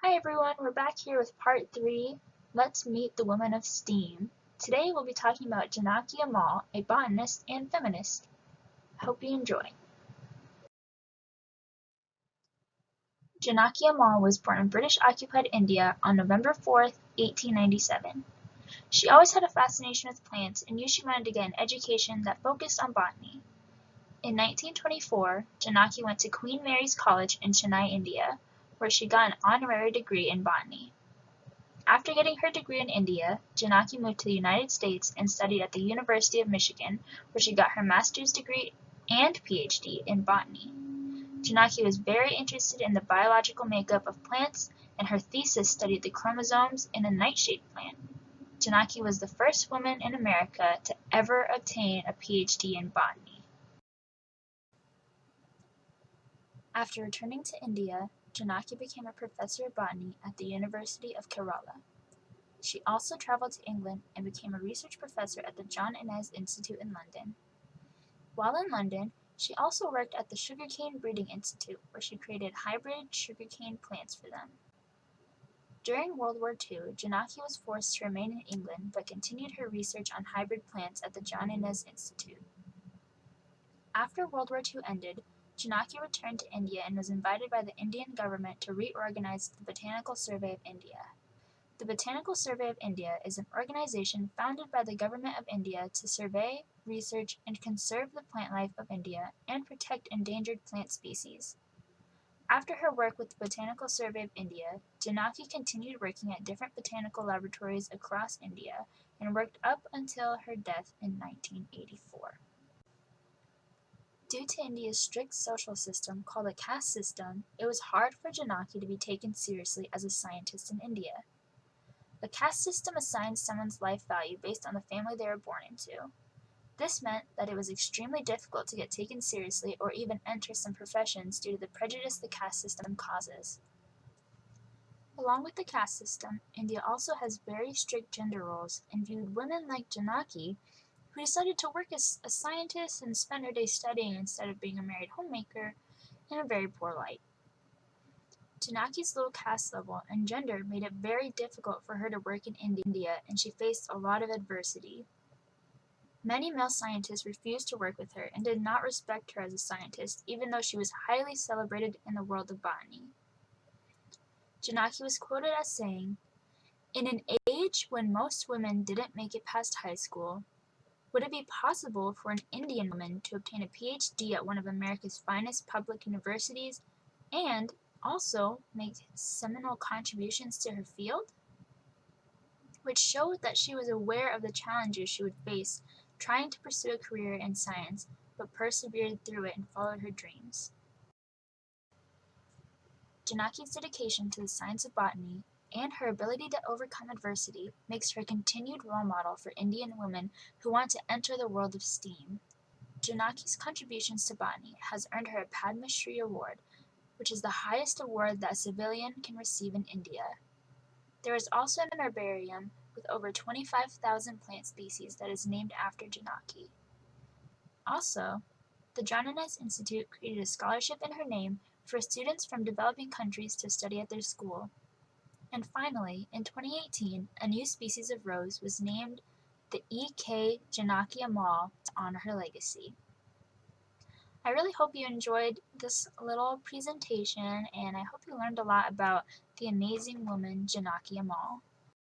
Hi everyone, we're back here with part 3, Let's Meet the Women of STEAM. Today we'll be talking about JanakiAmmal, a botanist and feminist. Hope you enjoy. JanakiAmmal was born in British-occupied India on November 4th, 1897. She always had a fascination with plants and knew she wanted to get an education that focused on botany. In 1924, Janaki went to Queen Mary's College in Chennai, India, where she got an honorary degree in botany. After getting her degree in India, Janaki moved to the United States and studied at the University of Michigan, where she got her master's degree and PhD in botany. Janaki was very interested in the biological makeup of plants, and her thesis studied the chromosomes in a nightshade plant. Janaki was the first woman in America to ever obtain a PhD in botany. After returning to India, Janaki became a professor of botany at the University of Kerala. She also traveled to England and became a research professor at the John Innes Institute in London. While in London, she also worked at the Sugarcane Breeding Institute, where she created hybrid sugarcane plants for them. During World War II, Janaki was forced to remain in England but continued her research on hybrid plants at the John Innes Institute. After World War II ended, Janaki returned to India and was invited by the Indian government to reorganize the Botanical Survey of India. The Botanical Survey of India is an organization founded by the Government of India to survey, research, and conserve the plant life of India and protect endangered plant species. After her work with the Botanical Survey of India, Janaki continued working at different botanical laboratories across India and worked up until her death in 1984. Due to India's strict social system called a caste system, it was hard for Janaki to be taken seriously as a scientist in India. The caste system assigns someone's life value based on the family they were born into. This meant that it was extremely difficult to get taken seriously or even enter some professions due to the prejudice the caste system causes. Along with the caste system, India also has very strict gender roles and viewed women like Janaki, who decided to work as a scientist and spend her day studying instead of being a married homemaker, in a very poor light. Janaki's low caste level and gender made it very difficult for her to work in India, and she faced a lot of adversity. Many male scientists refused to work with her and did not respect her as a scientist, even though she was highly celebrated in the world of botany. Janaki was quoted as saying, "In an age when most women didn't make it past high school, would it be possible for an Indian woman to obtain a PhD at one of America's finest public universities and also make seminal contributions to her field?" Which showed that she was aware of the challenges she would face trying to pursue a career in science, but persevered through it and followed her dreams. Janaki's dedication to the science of botany and her ability to overcome adversity makes her a continued role model for Indian women who want to enter the world of STEAM. Janaki's contributions to botany has earned her a Padma Shri Award, which is the highest award that a civilian can receive in India. There is also an herbarium with over 25,000 plant species that is named after Janaki. Also, the John Innes Institute created a scholarship in her name for students from developing countries to study at their school. And finally, in 2018, a new species of rose was named the E.K. JanakiAmmal to honor her legacy. I really hope you enjoyed this little presentation, and I hope you learned a lot about the amazing woman JanakiAmmal.